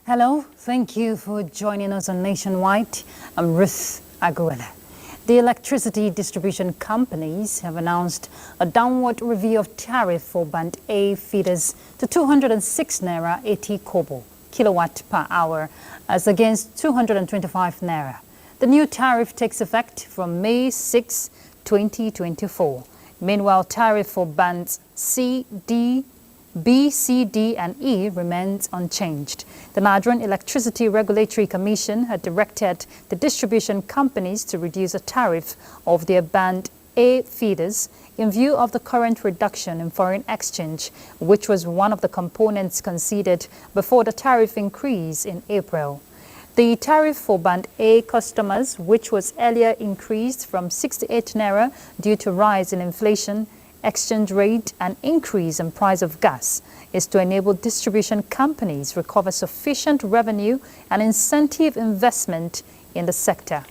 Hello, thank you for joining us on Nationwide. I'm Ruth Aguela. The electricity distribution companies have announced a downward review of tariff for Band A feeders to 206 Naira 80 kobo kilowatt per hour as against 225 Naira. The new tariff takes effect from May 6, 2024. Meanwhile, tariff for Bands C, D, B, C, D, and E remains unchanged. The Nigerian Electricity Regulatory Commission had directed the distribution companies to reduce the tariff of their Band A feeders in view of the current reduction in foreign exchange, which was one of the components considered before the tariff increase in April. The tariff for Band A customers, which was earlier increased from 68 Naira due to rise in inflation, exchange rate and increase in price of gas, is to enable distribution companies recover sufficient revenue and incentive investment in the sector.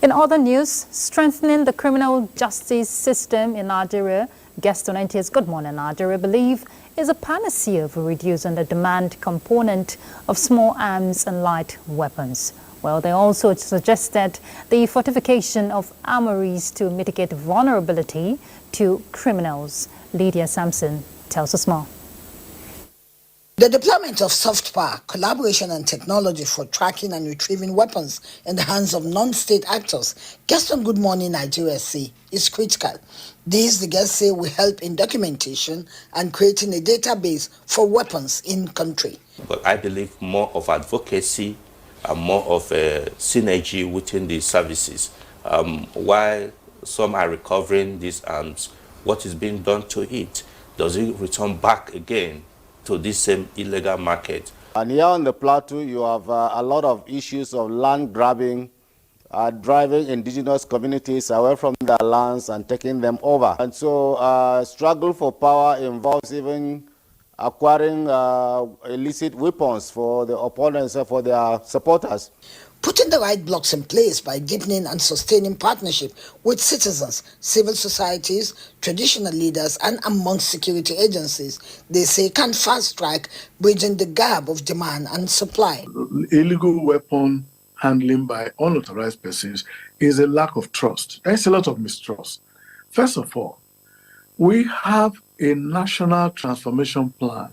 In other news, strengthening the criminal justice system in Nigeria, guests on NTA's Good Morning Nigeria believe is a panacea for reducing the demand component of small arms and light weapons. Well, they also suggested the fortification of armories to mitigate vulnerability to criminals. Lydia Sampson tells us more. The deployment of soft power, collaboration and technology for tracking and retrieving weapons in the hands of non-state actors, guests on Good Morning Nigeria say, is critical. These, the guests say, will help in documentation and creating a database for weapons in country. But I believe more of advocacy and more of a synergy within the services. While some are recovering these arms, what is being done to it? Does it return back again to this same illegal market? And here on the plateau, you have a lot of issues of land grabbing, driving indigenous communities away from their lands and taking them over. And so struggle for power involves even acquiring illicit weapons for the opponents and for their supporters. Putting the right blocks in place by deepening and sustaining partnership with citizens, civil societies, traditional leaders, and amongst security agencies, they say can fast-track bridging the gap of demand and supply. Illegal weapon handling by unauthorized persons is a lack of trust. There's a lot of mistrust. First of all, we have a national transformation plan.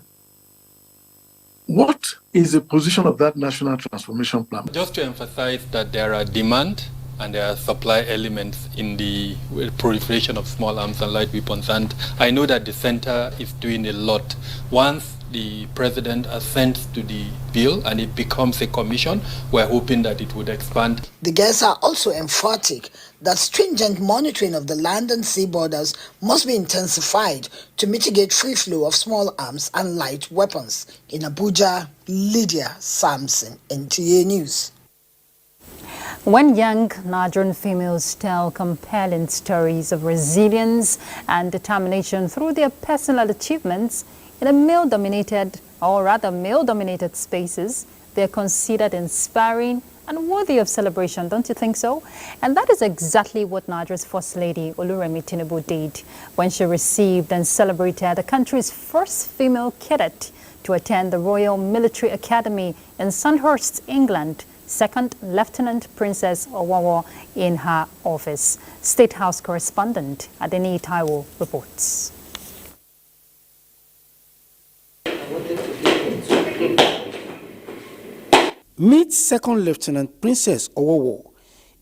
What is the position of that national transformation plan? Just to emphasize that there are demand and there are supply elements in the proliferation of small arms and light weapons. And I know that the center is doing a lot. Once the president assents to the bill and it becomes a commission, we're hoping that it would expand. The guests are also emphatic that stringent monitoring of the land and sea borders must be intensified to mitigate free flow of small arms and light weapons. In Abuja, Lydia Sampson, NTA News. When young Nigerian females tell compelling stories of resilience and determination through their personal achievements in a male-dominated spaces, they are considered inspiring and worthy of celebration, don't you think so? And that is exactly what Nigeria's First Lady Oluremi Tinubu did when she received and celebrated the country's first female cadet to attend the Royal Military Academy in Sandhurst, England, Second Lieutenant Princess Owawa in her office. State House correspondent Adeni Taiwo reports. Meet Second Lieutenant Princess Owawa,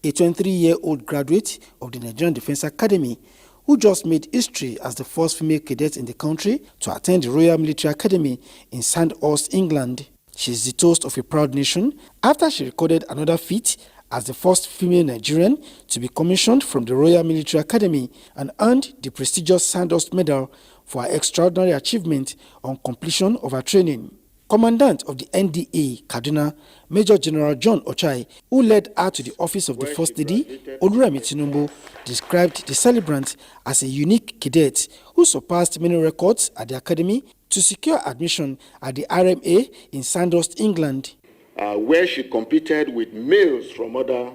a 23-year-old graduate of the Nigerian Defense Academy, who just made history as the first female cadet in the country to attend the Royal Military Academy in Sandhurst, England. She is the toast of a proud nation after she recorded another feat as the first female Nigerian to be commissioned from the Royal Military Academy and earned the prestigious Sandhurst Medal for her extraordinary achievement on completion of her training. Commandant of the NTA, Kaduna, Major General John Ochai, who led her to the office of the First Lady, Oluremi Tinubu, described the celebrant as a unique cadet who surpassed many records at the academy to secure admission at the RMA in Sandhurst, England. Where she competed with males from other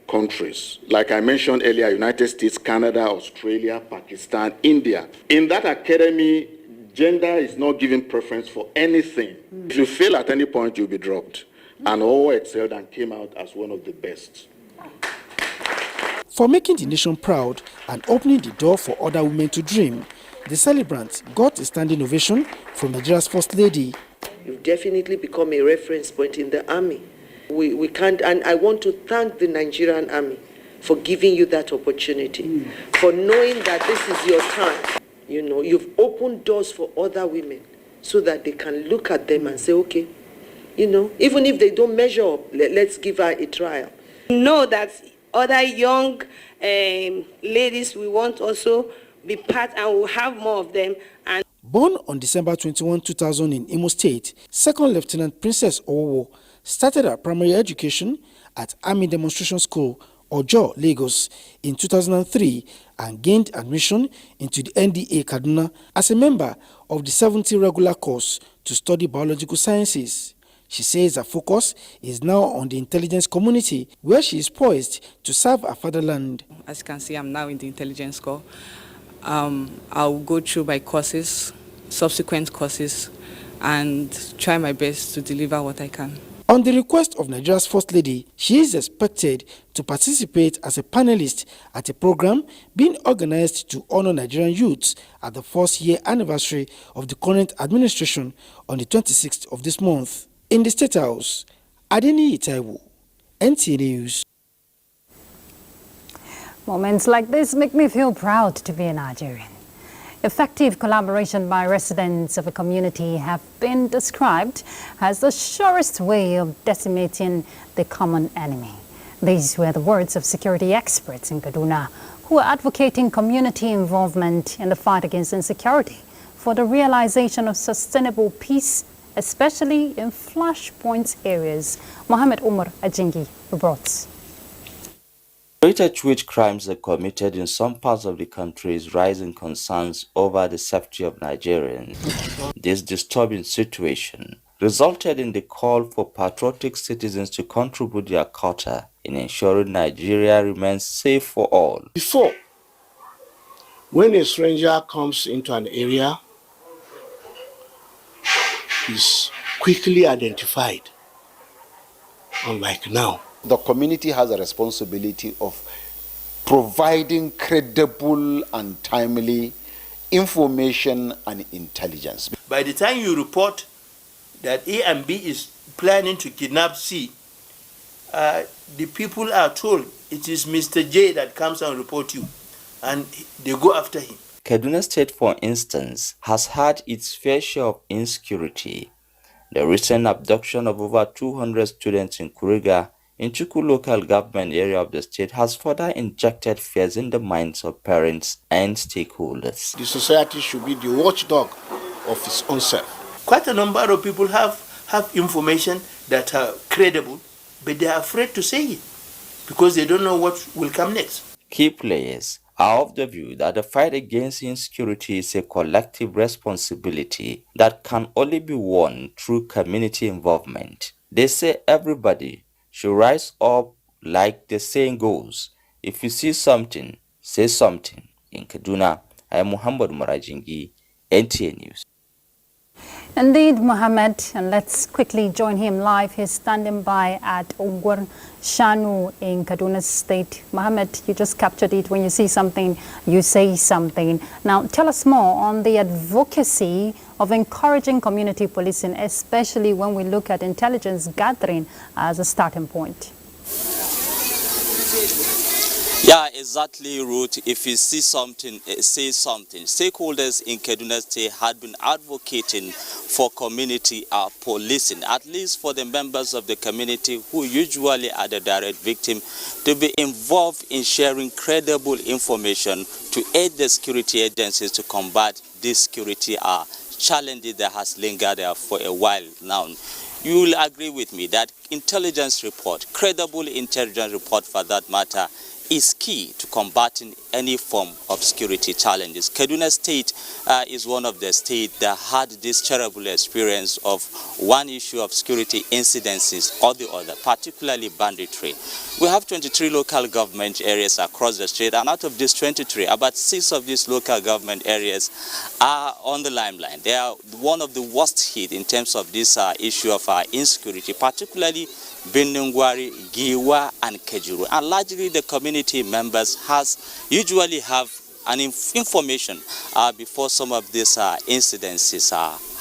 countries, like I mentioned earlier, United States, Canada, Australia, Pakistan, India. In that academy, gender is not given preference for anything. If you fail at any point, you'll be dropped. And all excelled and came out as one of the best. For making the nation proud and opening the door for other women to dream, the celebrant got a standing ovation from Nigeria's First Lady. You've definitely become a reference point in the army. We can't, and I want to thank the Nigerian army for giving you that opportunity, for knowing that this is your time. You know, you've opened doors for other women so that they can look at them and say, okay, you know, even if they don't measure up, let's give her a trial. Know that other young ladies, we want also be part, and we'll have more of them. And born on December 21, 2000 in Imo State, Second Lieutenant Princess Owowo started her primary education at Army Demonstration School, Ojo, Lagos, in 2003 and gained admission into the NDA Kaduna as a member of the 70 regular course to study biological sciences. She says her focus is now on the intelligence community, where she is poised to serve her fatherland. As you can see, I'm now in the intelligence corps. I'll go through my courses, subsequent courses, and try my best to deliver what I can. On the request of Nigeria's First Lady, she is expected to participate as a panelist at a program being organized to honor Nigerian youths at the first year anniversary of the current administration on the 26th of this month. In the State House, Adeni Itaiwo, NTA News. Moments like this make me feel proud to be a Nigerian. Effective collaboration by residents of a community have been described as the surest way of decimating the common enemy. These were the words of security experts in Kaduna who are advocating community involvement in the fight against insecurity for the realization of sustainable peace, especially in flashpoint areas. Mohammed Umar Ajingi reports. The rate at which crimes are committed in some parts of the country is raising concerns over the safety of Nigerians. This disturbing situation resulted in the call for patriotic citizens to contribute their quota in ensuring Nigeria remains safe for all. Before, when a stranger comes into an area, is quickly identified, unlike now. The community has a responsibility of providing credible and timely information and intelligence. By the time you report that A and B is planning to kidnap C, the people are told it is Mr. J that comes and report you, and they go after him. Kaduna State, for instance, has had its fair share of insecurity. The recent abduction of over 200 students in Kuriga, in Chuku local government area of the state, has further injected fears in the minds of parents and stakeholders. The society should be the watchdog of its own self. Quite a number of people have information that are credible, but they are afraid to say it because they don't know what will come next. Key players are of the view that the fight against insecurity is a collective responsibility that can only be won through community involvement. They say everybody should rise up, like the saying goes, if you see something, say something. In Kaduna, I am Muhammad Marajingi, NTA News. Indeed, Mohammed, and let's quickly join him live. He's standing by at Ungwar Shanu in Kaduna State. Mohammed, you just captured it. When you see something, you say something. Now, tell us more on the advocacy of encouraging community policing, especially when we look at intelligence gathering as a starting point. Yeah, exactly, Ruth. If you see something, say something. Stakeholders in Kaduna State had been advocating for community policing, at least for the members of the community who usually are the direct victim, to be involved in sharing credible information to aid the security agencies to combat this security challenges that has lingered there for a while now. You will agree with me that intelligence report, credible intelligence report for that matter, is key to combating any form of security challenges. Kaduna State is one of the states that had this terrible experience of one issue of security incidences or the other, particularly banditry. We have 23 local government areas across the state, and out of these 23, about 6 of these local government areas are on the limelight. They are one of the worst hit in terms of this issue of insecurity, particularly Benin, Giwa, and Kejuru. And largely the community members usually have an information before some of these incidences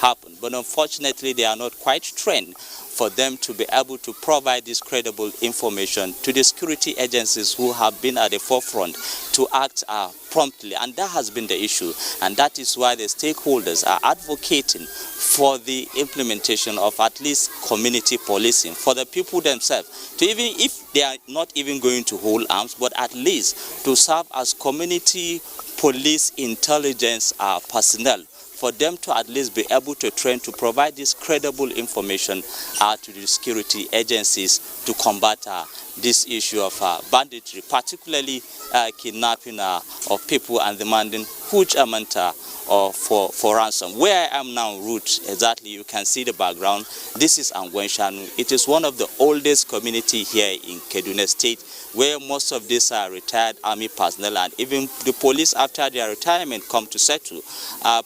happen. But unfortunately, they are not quite trained for them to be able to provide this credible information to the security agencies who have been at the forefront to act promptly. And that has been the issue. And that is why the stakeholders are advocating for the implementation of at least community policing for the people themselves, to even if they are not even going to hold arms, but at least to serve as community police intelligence personnel, for them to at least be able to train to provide this credible information to the security agencies to combat this issue of banditry, particularly kidnapping of people and demanding huge amount for ransom. Where I am now, Ruth, exactly, you can see the background. This is Angwenshanu. It is one of the oldest community here in Kaduna State, where most of these are retired army personnel, and even the police after their retirement come to settle,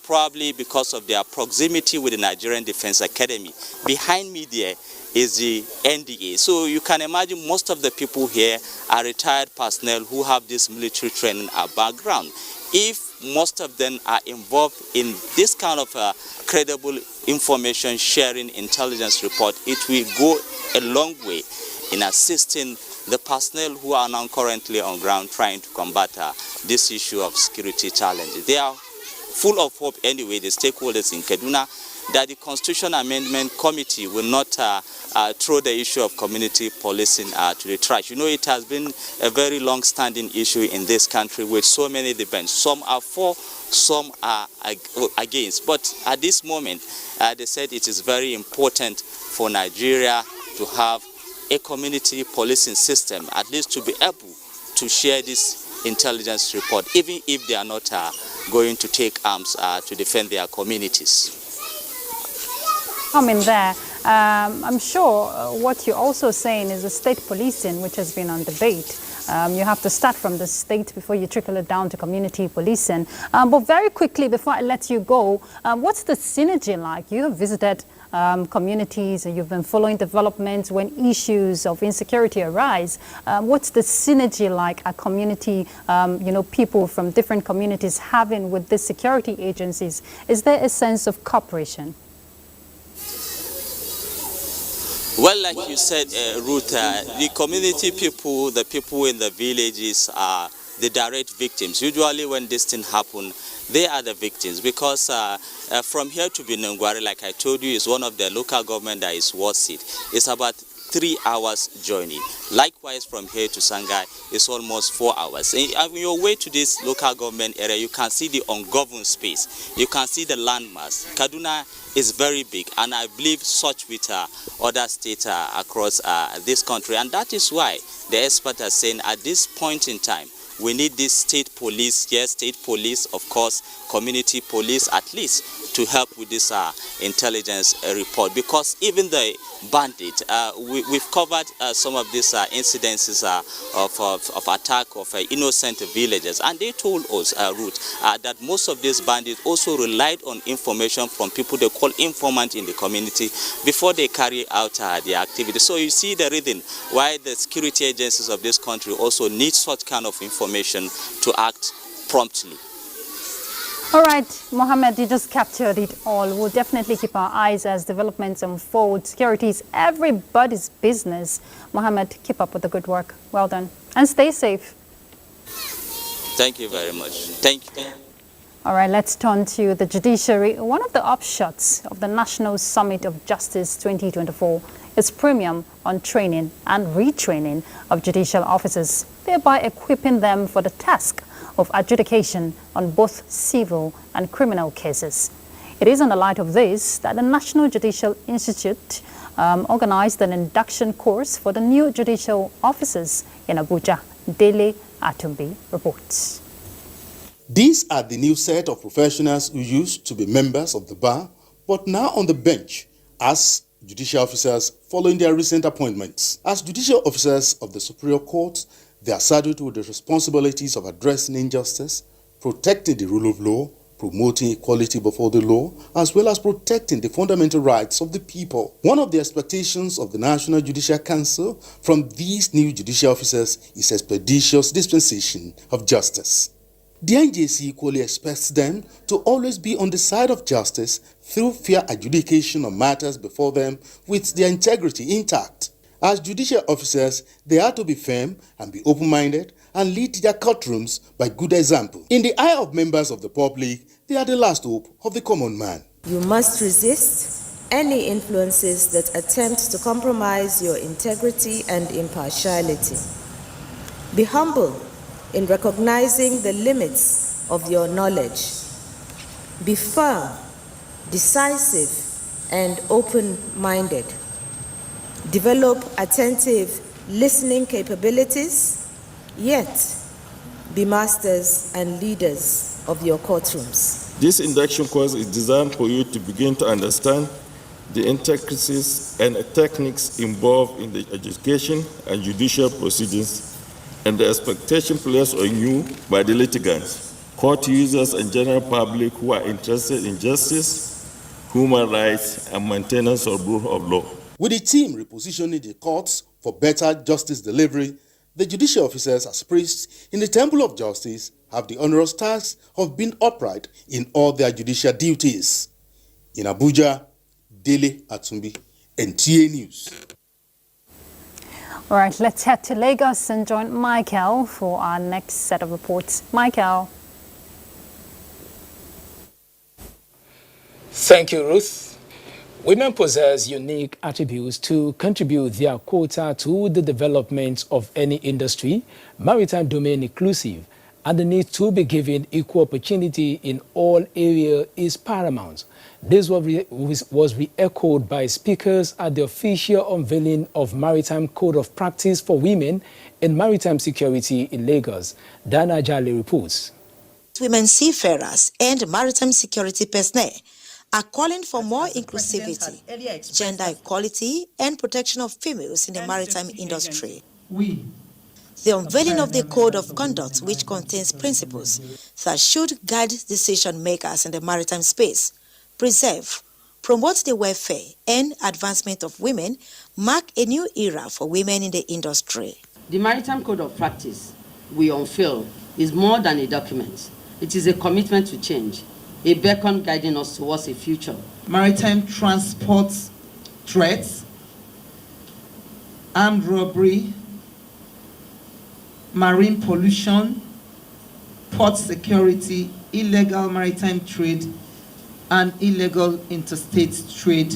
probably because of their proximity with the Nigerian Defense Academy. Behind me there is the NTA. So you can imagine most of the people here are retired personnel who have this military training background. If most of them are involved in this kind of credible information sharing intelligence report, it will go a long way in assisting the personnel who are now currently on ground trying to combat this issue of security challenges. They are full of hope anyway, the stakeholders in Kaduna, that the Constitution Amendment Committee will not throw the issue of community policing to the trash. You know, it has been a very long-standing issue in this country with so many debates. Some are for, some are against. But at this moment, they said it is very important for Nigeria to have a community policing system, at least to be able to share this intelligence report, even if they are not going to take arms to defend their communities. Coming there, I'm sure what you're also saying is the state policing, which has been on debate. You have to start from the state before you trickle it down to community policing. But very quickly, before I let you go, what's the synergy like? You have visited communities and you've been following developments when issues of insecurity arise. What's the synergy like a community, people from different communities having with the security agencies? Is there a sense of cooperation? Well, like you said, Ruth, the community people, the people in the villages are the direct victims. Usually when this thing happens, they are the victims, because from here to Benin, like I told you, is one of the local government that is worth it. It's about 3 hours journey. Likewise, from here to Sangai, it's almost 4 hours. And on your way to this local government area, you can see the ungoverned space. You can see the landmass. Kaduna is very big, and I believe such with other states across this country. And that is why the experts are saying at this point in time, we need this state police, yes, state police, of course, community police at least, to help with this intelligence report. Because even the bandit, we've covered some of these incidences of attack of innocent villagers. And they told us, Ruth, that most of these bandits also relied on information from people they call informants in the community before they carry out their activity. So you see the reason why the security agencies of this country also need such kind of information to act promptly. All right, Mohammed, you just captured it all. We'll definitely keep our eyes as developments unfold. Security is everybody's business. Mohammed, keep up with the good work. Well done. And stay safe. Thank you very much. Thank you. All right, let's turn to the judiciary. One of the upshots of the National Summit of Justice 2024 is premium on training and retraining of judicial officers, thereby equipping them for the task of adjudication on both civil and criminal cases. It is in the light of this that the National Judicial Institute organized an induction course for the new judicial officers in Abuja. Dele Atumbi reports. These are the new set of professionals who used to be members of the bar, but now on the bench as judicial officers following their recent appointments. As judicial officers of the Superior Court, they are saddled with the responsibilities of addressing injustice, protecting the rule of law, promoting equality before the law, as well as protecting the fundamental rights of the people. One of the expectations of the National Judicial Council from these new judicial officers is expeditious dispensation of justice. The NJC equally expects them to always be on the side of justice through fair adjudication of matters before them with their integrity intact. As judicial officers, they are to be firm and be open-minded and lead their courtrooms by good example. In the eye of members of the public, they are the last hope of the common man. You must resist any influences that attempt to compromise your integrity and impartiality. Be humble in recognizing the limits of your knowledge. Be firm, decisive, and open-minded. Develop attentive listening capabilities, yet be masters and leaders of your courtrooms. This induction course is designed for you to begin to understand the intricacies and techniques involved in the adjudication and judicial proceedings and the expectation placed on you by the litigants, court users, and general public who are interested in justice, human rights, and maintenance of rule of law. With the team repositioning the courts for better justice delivery, the judicial officers as priests in the Temple of Justice have the onerous task of being upright in all their judicial duties. In Abuja, Dele Atumbi, NTA News. All right, let's head to Lagos and join Michael for our next set of reports. Michael. Thank you, Ruth. Women possess unique attributes to contribute their quota to the development of any industry, maritime domain inclusive, and the need to be given equal opportunity in all areas is paramount. This was re-echoed by speakers at the official unveiling of Maritime Code of Practice for Women in Maritime Security in Lagos. Dana Jale reports. Women seafarers and maritime security personnel are calling for more inclusivity, gender equality, and protection of females in the maritime industry. The unveiling of the Code of Conduct, which contains principles that should guide decision makers in the maritime space, preserve, promote the welfare and advancement of women, mark a new era for women in the industry. The Maritime Code of Practice we unveil is more than a document. It is a commitment to change, a beacon guiding us towards a future. Maritime transport threats, armed robbery, marine pollution, port security, illegal maritime trade, and illegal interstate trade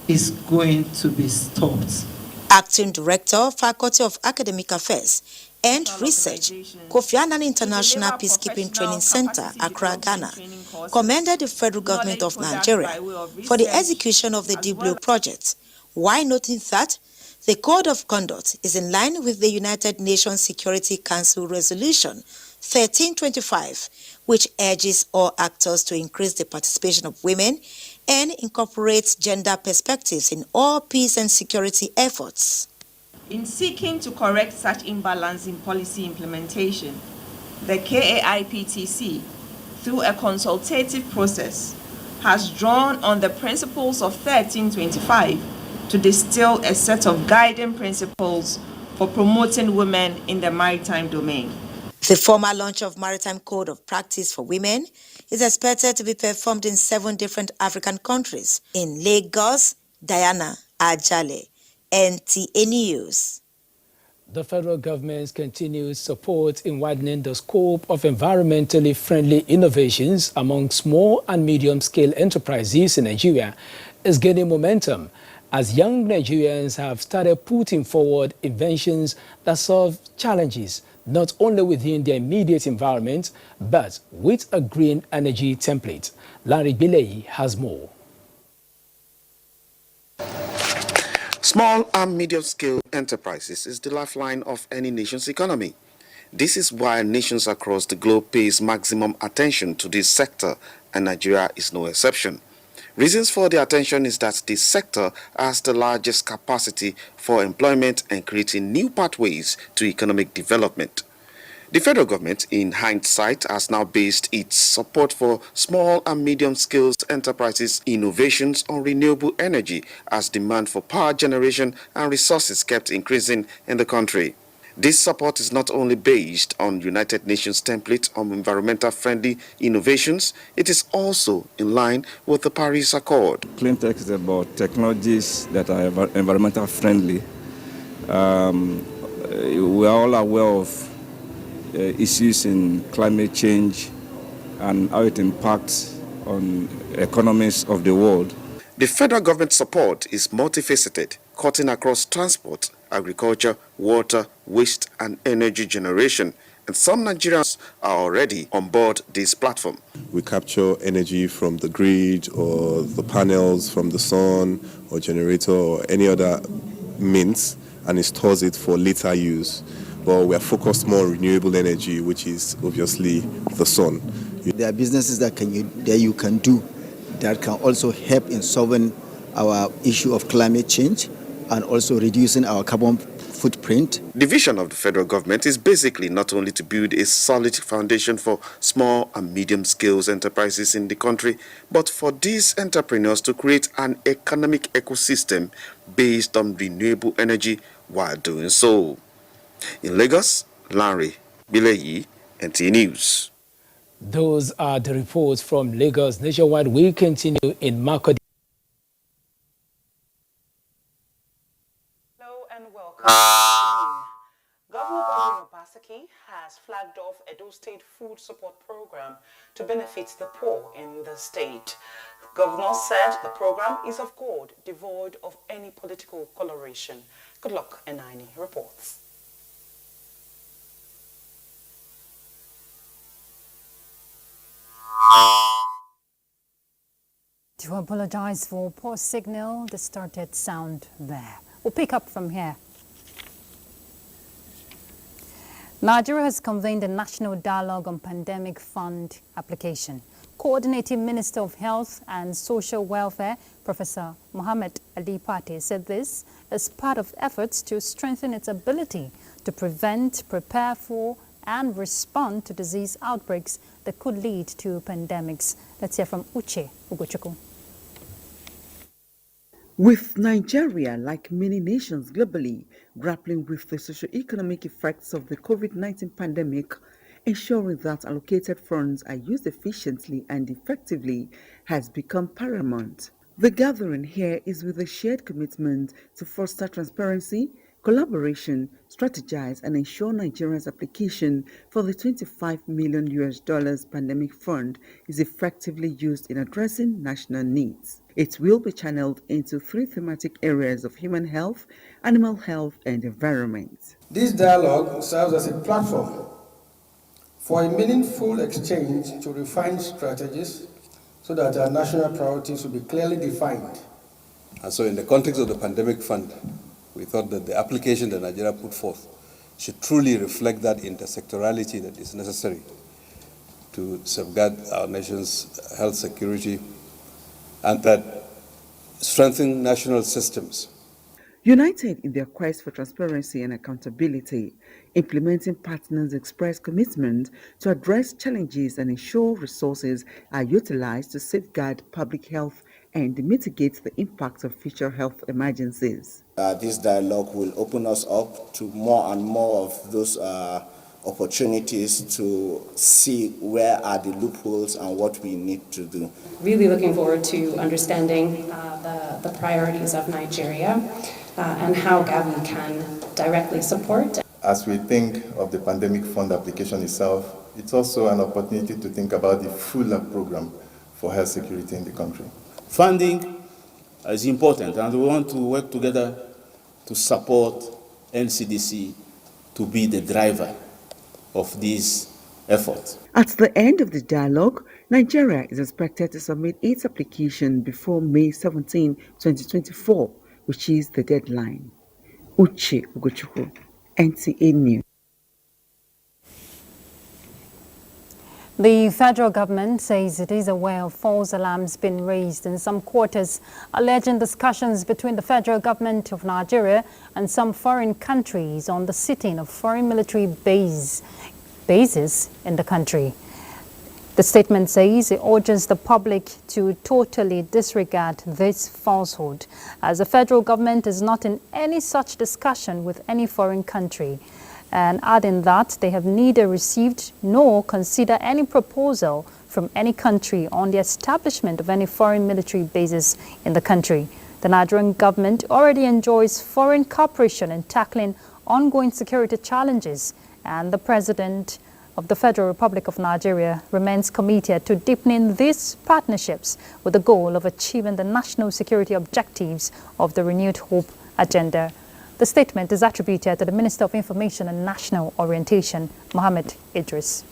is going to be stopped. Acting Director, Faculty of Academic Affairs and Research, Kofi Annan International Peacekeeping Training Center, Accra, Ghana, commended the federal government of Nigeria for the execution of the Deep Blue project, while noting that the Code of Conduct is in line with the United Nations Security Council Resolution 1325, which urges all actors to increase the participation of women and incorporates gender perspectives in all peace and security efforts. In seeking to correct such imbalance in policy implementation, the KAIPTC, through a consultative process, has drawn on the principles of 1325 to distill a set of guiding principles for promoting women in the maritime domain. The formal launch of Maritime Code of Practice for Women is expected to be performed in 7 different African countries. In Lagos, Diana Ajale, NTA News. The federal government's continued support in widening the scope of environmentally friendly innovations among small and medium-scale enterprises in Nigeria is gaining momentum as young Nigerians have started putting forward inventions that solve challenges not only within their immediate environment, but with a green energy template. Larry Bilei has more. Small and medium-scale enterprises is the lifeline of any nation's economy. This is why nations across the globe pays maximum attention to this sector, and Nigeria is no exception. Reasons for the attention is that this sector has the largest capacity for employment and creating new pathways to economic development. The federal government, in hindsight, has now based its support for small and medium-scale enterprises innovations on renewable energy as demand for power generation and resources kept increasing in the country. This support is not only based on United Nations template on environmental friendly innovations, it is also in line with the Paris Accord. Clean tech is about technologies that are environmental friendly. We are all aware of issues in climate change and how it impacts on economies of the world. The federal government support is multifaceted, cutting across transport, agriculture, water, waste and energy generation. And some Nigerians are already on board this platform. We capture energy from the grid or the panels from the sun or generator or any other means and it stores it for later use. But we are focused more on renewable energy, which is obviously the sun. There are businesses that you can do that can also help in solving our issue of climate change and also reducing our carbon footprint. The vision of the federal government is basically not only to build a solid foundation for small and medium-scale enterprises in the country, but for these entrepreneurs to create an economic ecosystem based on renewable energy while doing so. In Lagos, Larry Bilei, NTA News. Those are the reports from Lagos. Nationwide, we continue in MAKUD. Hello and welcome. Governor Advocacy has flagged off Edo State Food Support Program to benefit the poor in the state. The governor said the program is of God, devoid of any political coloration. Good luck, Enani reports. To apologize for poor signal, distorted sound there. We'll pick up from here. Nigeria has convened a national dialogue on pandemic fund application. Coordinating Minister of Health and Social Welfare, Professor Mohammed Ali Pate, said this as part of efforts to strengthen its ability to prevent, prepare for, and respond to disease outbreaks that could lead to pandemics. Let's hear from Uche Ugochukwu. With Nigeria, like many nations globally, grappling with the socio-economic effects of the COVID-19 pandemic, ensuring that allocated funds are used efficiently and effectively has become paramount. The gathering here is with a shared commitment to foster transparency, collaboration, strategize, and ensure Nigeria's application for the $25 million pandemic fund is effectively used in addressing national needs. It will be channeled into 3 thematic areas of human health, animal health, and environment. This dialogue serves as a platform for a meaningful exchange to refine strategies so that our national priorities will be clearly defined. And so in the context of the pandemic fund, we thought that the application that Nigeria put forth should truly reflect that intersectorality that is necessary to safeguard our nation's health security and that strengthen national systems. United in their quest for transparency and accountability, implementing partners express commitment to address challenges and ensure resources are utilized to safeguard public health and mitigate the impact of future health emergencies. This dialogue will open us up to more and more of those opportunities to see where are the loopholes and what we need to do. Really looking forward to understanding the priorities of Nigeria. and how Gavi can directly support. As we think of the pandemic fund application itself, it's also an opportunity to think about the fuller program for health security in the country. Funding is important, and we want to work together to support NCDC to be the driver of these efforts. At the end of the dialogue, Nigeria is expected to submit its application before May 17, 2024, which is the deadline. Uche Ugochukwu, NTA News. The federal government says it is aware of false alarms being raised in some quarters, alleging discussions between the federal government of Nigeria and some foreign countries on the sitting of foreign military bases in the country. The statement says it urges the public to totally disregard this falsehood, as the federal government is not in any such discussion with any foreign country, and adding that they have neither received nor considered any proposal from any country on the establishment of any foreign military bases in the country. The Nigerian government already enjoys foreign cooperation in tackling ongoing security challenges, and the President of the Federal Republic of Nigeria remains committed to deepening these partnerships with the goal of achieving the national security objectives of the Renewed Hope Agenda. The statement is attributed to the Minister of Information and National Orientation, Mohammed Idris.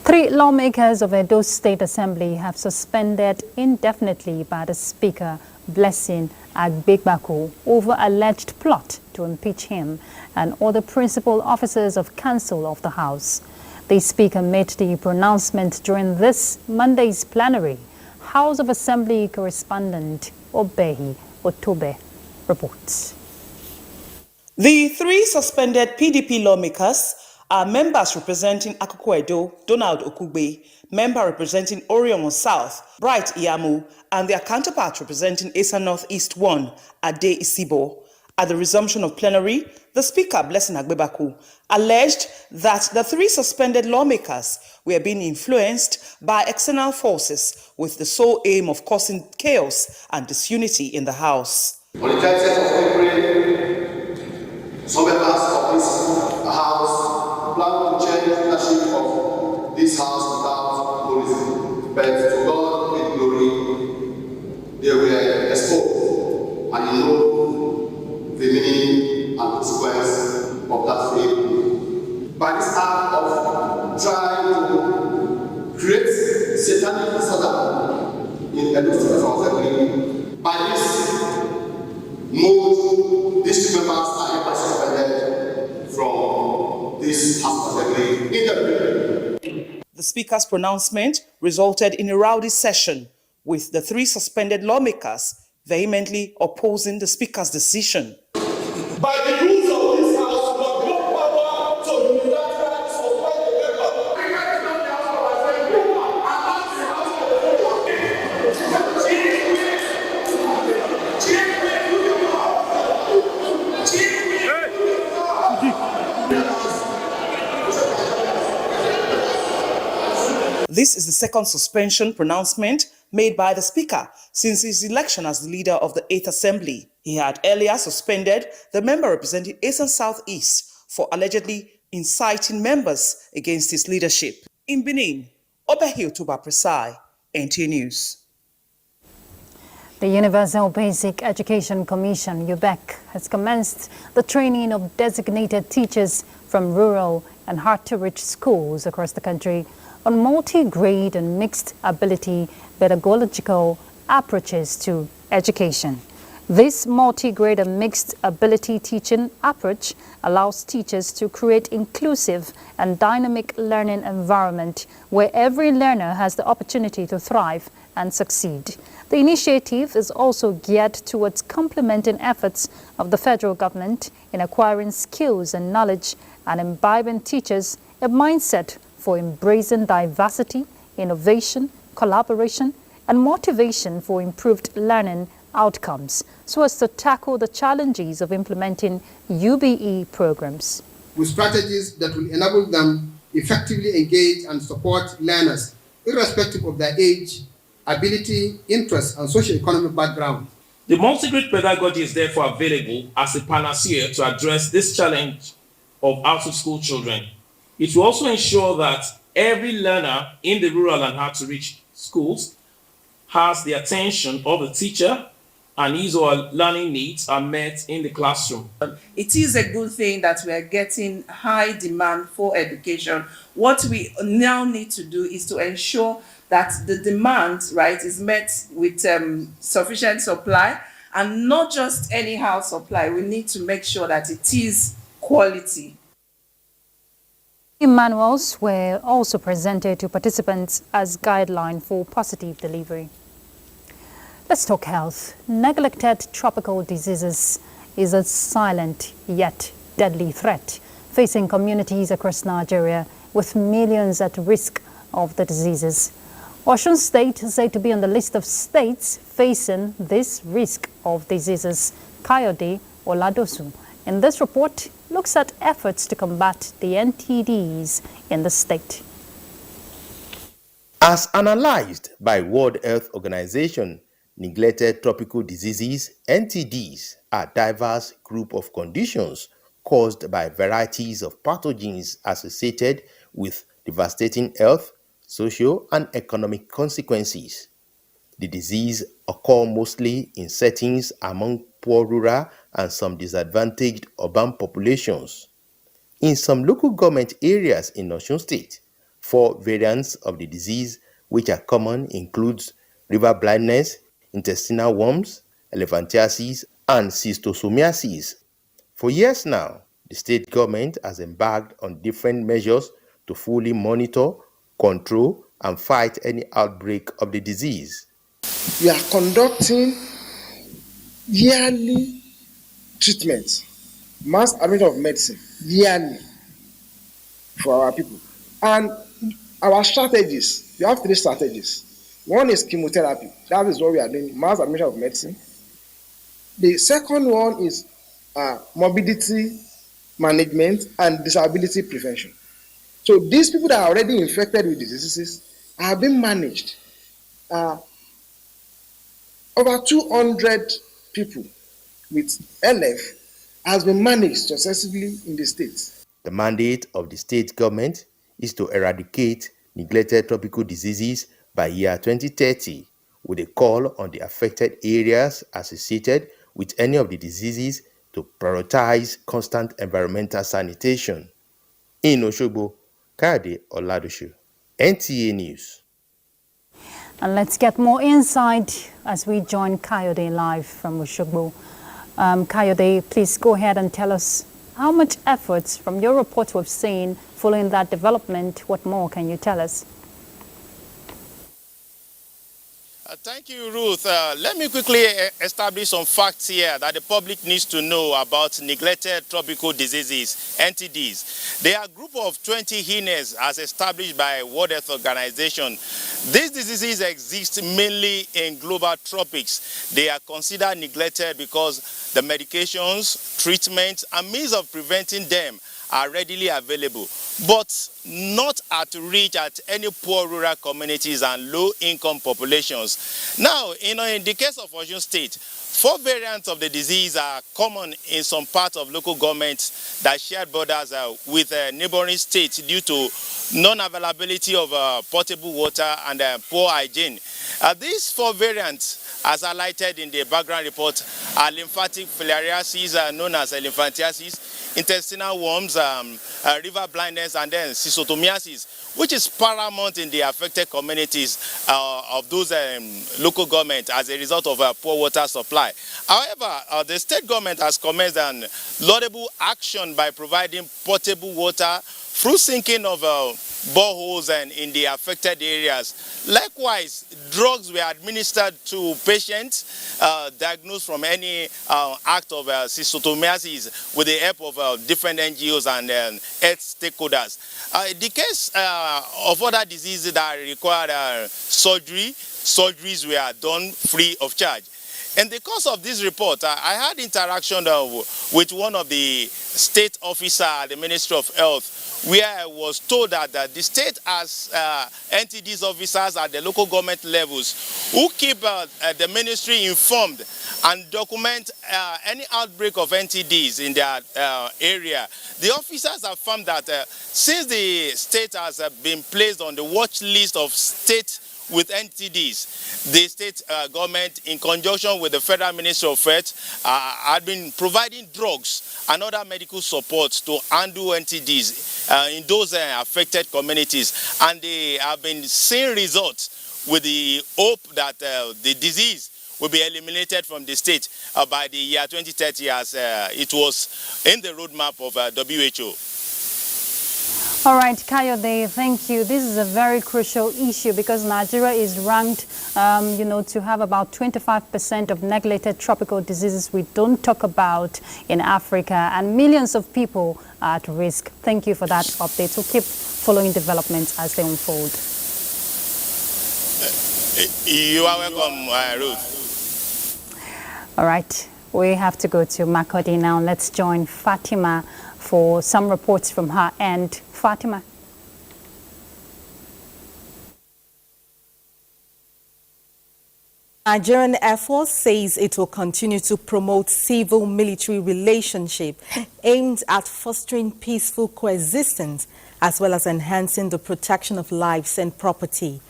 Three lawmakers of Edo State Assembly have suspended indefinitely by the Speaker, Blessing Agbegbako, over alleged plot to impeach him and other principal officers of Council of the House. The Speaker made the pronouncement during this Monday's plenary. House of Assembly correspondent Obehi Otobe reports. The three suspended PDP lawmakers are members representing Akoko Edo, Donald Okugbe, member representing Orion South, Bright Iyamu, and their counterpart representing Asa North East 1, Ade Isibo. At the resumption of plenary, the Speaker, Blessing Agbegbako, alleged that the three suspended lawmakers were being influenced by external forces with the sole aim of causing chaos and disunity in the House. On the 30th of April, some members of this House plan to change leadership of this House without policy, but to God in glory, they were exposed, and you know the meaning and consequence of that failure. By this act of trying to create satanic disorder in Edo State Assembly, by this move, these two members are ever suspended from this House Assembly indefinitely. The Speaker's pronouncement resulted in a rowdy session, with the three suspended lawmakers vehemently opposing the Speaker's decision. By the rules of this House, you have no power to unilaterally suspend the member. This is the second suspension pronouncement made by the Speaker since his election as the leader of the 8th Assembly. He had earlier suspended the member representing Eastern Southeast for allegedly inciting members against his leadership. In Benin, Obehi Otobe Presai, NTA News. The Universal Basic Education Commission, UBEC, has commenced the training of designated teachers from rural and hard-to-reach schools across the country on multi-grade and mixed ability pedagogical approaches to education. This multi-grade and mixed ability teaching approach allows teachers to create inclusive and dynamic learning environment where every learner has the opportunity to thrive and succeed. The initiative is also geared towards complementing efforts of the federal government in acquiring skills and knowledge and imbibing teachers a mindset for embracing diversity, innovation, collaboration, and motivation for improved learning outcomes so as to tackle the challenges of implementing UBE programs. With strategies that will enable them effectively engage and support learners, irrespective of their age, ability, interest, and socio-economic background. The multi-grade pedagogy is therefore available as a panacea to address this challenge of out-of-school children. It will also ensure that every learner in the rural and hard-to-reach schools has the attention of the teacher and his or her learning needs are met in the classroom. It is a good thing that we are getting high demand for education. What we now need to do is to ensure that the demand, right, is met with sufficient supply, and not just anyhow supply. We need to make sure that it is quality. Manuals were also presented to participants as guideline for positive delivery. Let's talk health. Neglected tropical diseases is a silent yet deadly threat facing communities across Nigeria, with millions at risk of the diseases. Osun State is said to be on the list of states facing this risk of diseases. Kayode Oladosu in this report looks at efforts to combat the NTDs in the state. As analyzed by World Health Organization, neglected tropical diseases, NTDs, are a diverse group of conditions caused by varieties of pathogens associated with devastating health, social, and economic consequences. The disease occur mostly in settings among poor rural and some disadvantaged urban populations. In some local government areas in Osun State, 4 variants of the disease which are common includes river blindness, intestinal worms, elephantiasis, and schistosomiasis. For years now, the state government has embarked on different measures to fully monitor, control, and fight any outbreak of the disease. We are conducting yearly treatment, mass admission of medicine, yearly for our people. And our strategies, we have 3 strategies. One is chemotherapy. That is what we are doing, mass admission of medicine. The second one is morbidity management and disability prevention. So these people that are already infected with diseases are being managed. Over 200 people with LF has been managed successfully in the state. The mandate of the state government is to eradicate neglected tropical diseases by year 2030, with a call on the affected areas associated with any of the diseases to prioritize constant environmental sanitation. In Osogbo, Kayode Oladosu, NTA News. And let's get more insight as we join Kayode live from Osogbo. Kayode, please go ahead and tell us how much efforts from your report we've seen following that development. What more can you tell us? Thank you, Ruth. Let me quickly establish some facts here that the public needs to know about neglected tropical diseases, NTDs. They are a group of 20 illnesses as established by World Health Organization. These diseases exist mainly in global tropics. They are considered neglected because the medications, treatments, and means of preventing them are readily available, but not at reach at any poor rural communities and low-income populations. Now, in the case of Osun State, 4 variants of the disease are common in some parts of local governments that share borders with neighboring states due to non-availability of potable water and poor hygiene. These 4 variants, as highlighted in the background report, are lymphatic filariasis, known as elephantiasis, intestinal worms, river blindness, and then schistosomiasis, which is paramount in the affected communities of those local governments as a result of poor water supply. However, the state government has commenced an laudable action by providing potable water through sinking of boreholes and in the affected areas. Likewise, drugs were administered to patients diagnosed from any act of schistosomiasis with the help of different NGOs and health stakeholders. The case of other diseases that required surgeries were done free of charge. In the course of this report, I had interaction with one of the state officers at the Ministry of Health, where I was told that the state has NTD's officers at the local government levels who keep the ministry informed and document any outbreak of NTDs in their area. The officers have found that since the state has been placed on the watch list of state with NTDs, the state government, in conjunction with the Federal Ministry of Health, had been providing drugs and other medical support to handle NTDs in those affected communities. And they have been seeing results with the hope that the disease will be eliminated from the state by the year 2030, as it was in the roadmap of WHO. All right, Kayode, thank you. This is a very crucial issue because Nigeria is ranked, to have about 25% of neglected tropical diseases we don't talk about in Africa, and millions of people are at risk. Thank you for that update. We'll keep following developments as they unfold. You are welcome, Ruth. All right, we have to go to MAKUD now. Let's join Fatima for some reports from her end. Fatima. Nigerian Air Force says it will continue to promote civil-military relationship aimed at fostering peaceful coexistence as well as enhancing the protection of lives and property.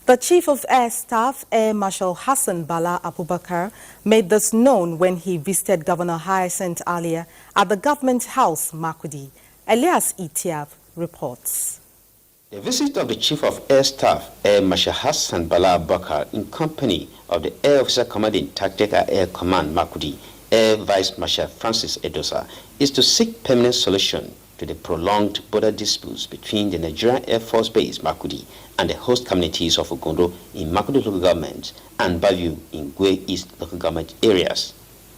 The Chief of Air Staff, Air Marshal Hassan Bala Abubakar, made this known when he visited Governor Hyacinth Alia at the Government House, MAKUD. Elias Itiab reports. The visit of the Chief of Air Staff, Air Marshal Hassan Bala Abubakar, in company of the Air Officer Commanding Tactical Air Command, MAKUD, Air Vice Marshal Francis Edosa, is to seek permanent solution to the prolonged border disputes between the Nigerian Air Force Base, MAKUD, and the host communities of Ogondo in MAKUD local government and Bayou in Gwe East local government areas.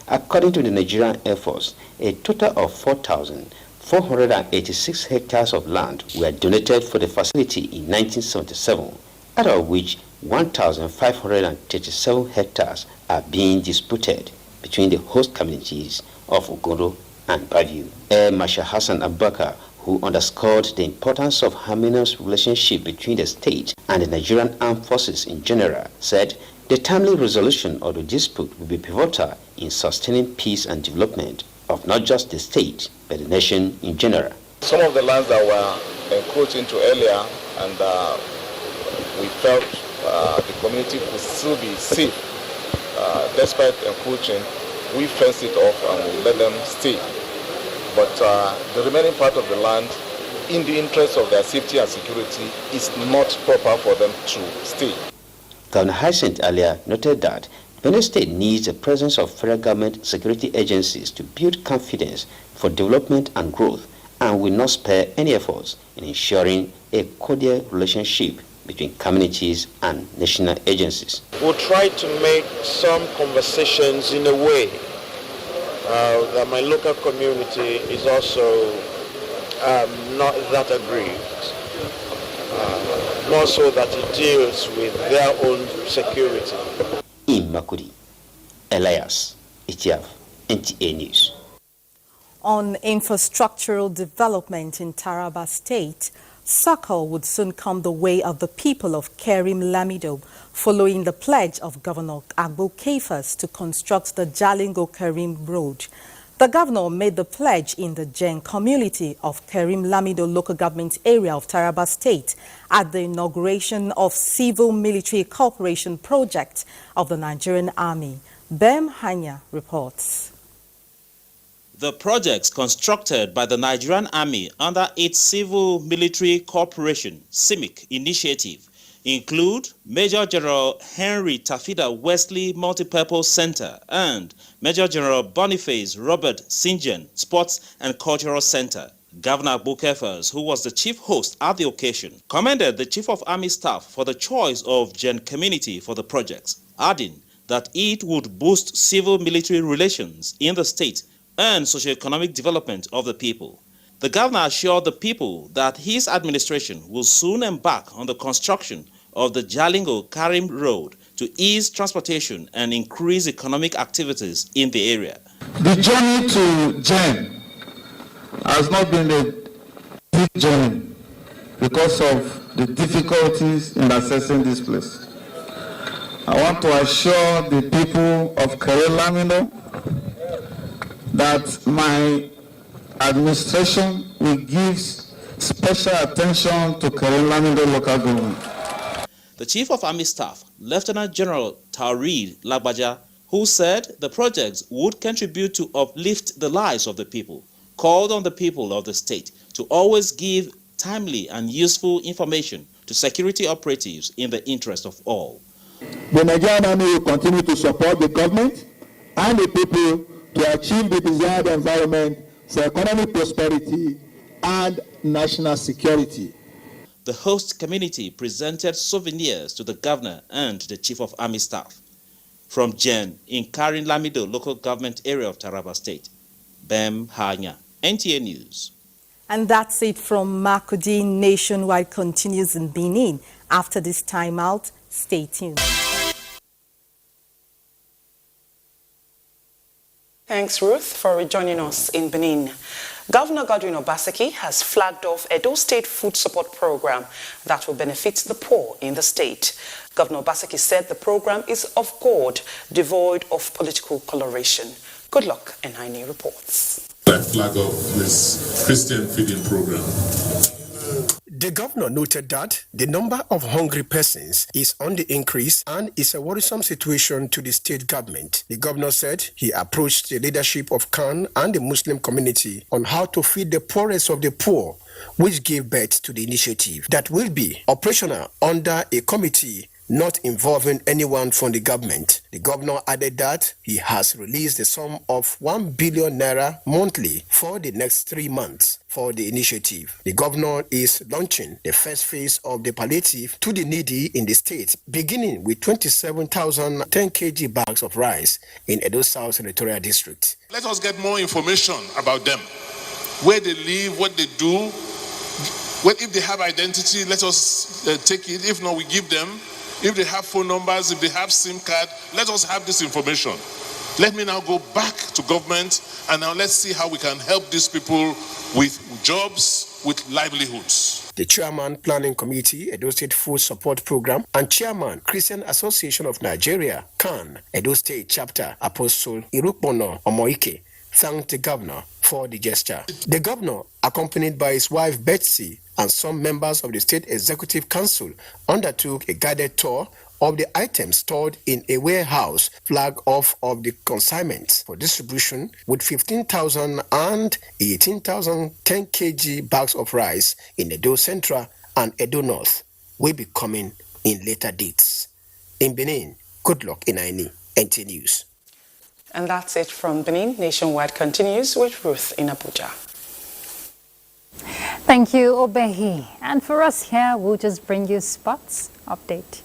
According to the Nigerian Air Force, a total of 4,486 hectares of land were donated for the facility in 1977, out of which 1,537 hectares are being disputed between the host communities of Ogondo and Bayou. Air Marshal Hassan Abubakar, who underscored the importance of harmonious relationship between the state and the Nigerian armed forces in general, said the timely resolution of the dispute will be pivotal in sustaining peace and development of not just the state, but the nation in general. Some of the lands that were encroached into earlier, and we felt the community could still be safe despite encroaching, we fenced it off and we let them stay. But the remaining part of the land, in the interest of their safety and security, is not proper for them to stay. Governor Hyacinth Alia noted that Benin State needs the presence of federal government security agencies to build confidence for development and growth, and will not spare any efforts in ensuring a cordial relationship between communities and national agencies. We'll try to make some conversations in a way that my local community is also not that aggrieved, more so that it deals with their own security. In MAKUD, Elias Itiaf, NTA News. On infrastructural development in Taraba State, succor would soon come the way of the people of Kerim Lamido, following the pledge of Governor Agbo Kefas to construct the Jalingo-Kerim Road. The governor made the pledge in the Jen community of Kerim Lamido local government area of Taraba State at the inauguration of Civil-Military Cooperation Project of the Nigerian Army. Bem Hanya reports. The projects constructed by the Nigerian Army under its Civil-Military Cooperation (CIMIC) initiative include Major General Henry Tafida Wesley Multipurpose Center and Major General Boniface Robert Sinjan Sports and Cultural Center. Governor Bukefers, who was the chief host at the occasion, commended the Chief of Army Staff for the choice of Jen community for the projects, adding that it would boost civil-military relations in the state and socio-economic development of the people. The governor assured the people that his administration will soon embark on the construction of the Jalingo-Karim Road to ease transportation and increase economic activities in the area. The journey to Jen has not been a big journey because of the difficulties in accessing this place. I want to assure the people of Lamido that my administration will give special attention to Lamido local government. The Chief of Army Staff, Lieutenant General Taurid Lagbaja, who said the projects would contribute to uplift the lives of the people, called on the people of the state to always give timely and useful information to security operatives in the interest of all. The Nigerian Army will continue to support the government and the people to achieve the desired environment for economic prosperity and national security. The host community presented souvenirs to the governor and the Chief of Army Staff. From Jen in Karin Lamido local government area of Taraba State, Bem Hanya, NTA News. And that's it from MAKUD. Nationwide continues in Benin. After this timeout, stay tuned. Thanks, Ruth, for rejoining us in Benin. Governor Godwin Obaseki has flagged off Edo State Food Support Program that will benefit the poor in the state. Governor Obaseki said the program is of God, devoid of political coloration. Good luck, NINE reports. Flag off this Christian feeding program. The governor noted that the number of hungry persons is on the increase and is a worrisome situation to the state government. The governor said he approached the leadership of Khan and the Muslim community on how to feed the poorest of the poor, which gave birth to the initiative that will be operational under a committee not involving anyone from the government. The governor added that he has released a sum of 1 billion naira monthly for the next 3 months for the initiative. The governor is launching the first phase of the palliative to the needy in the state, beginning with 27,000 10 kg bags of rice in Edo South Senatorial District. Let us get more information about them, where they live, what they do. If they have identity, let us take it. If not, we give them. If they have phone numbers, if they have SIM card, let us have this information. Let me now go back to government and now let's see how we can help these people with jobs, with livelihoods. The chairman planning committee, Edo State Food Support Program, and chairman Christian Association of Nigeria, CAN, Edo State Chapter, Apostle Irukbono Omoike, thanked the governor for the gesture. The governor, accompanied by his wife Betsy and some members of the State Executive Council, undertook a guided tour of the items stored in a warehouse, flag off of the consignments for distribution, with 15,000 and 18,000 10 kg bags of rice in Edo Central and Edo North will be coming in later dates. In Benin, good luck in NINE, NTA News. And that's it from Benin. Nationwide continues with Ruth in Abuja. Thank you, Obehi. And for us here, we'll just bring you sports update.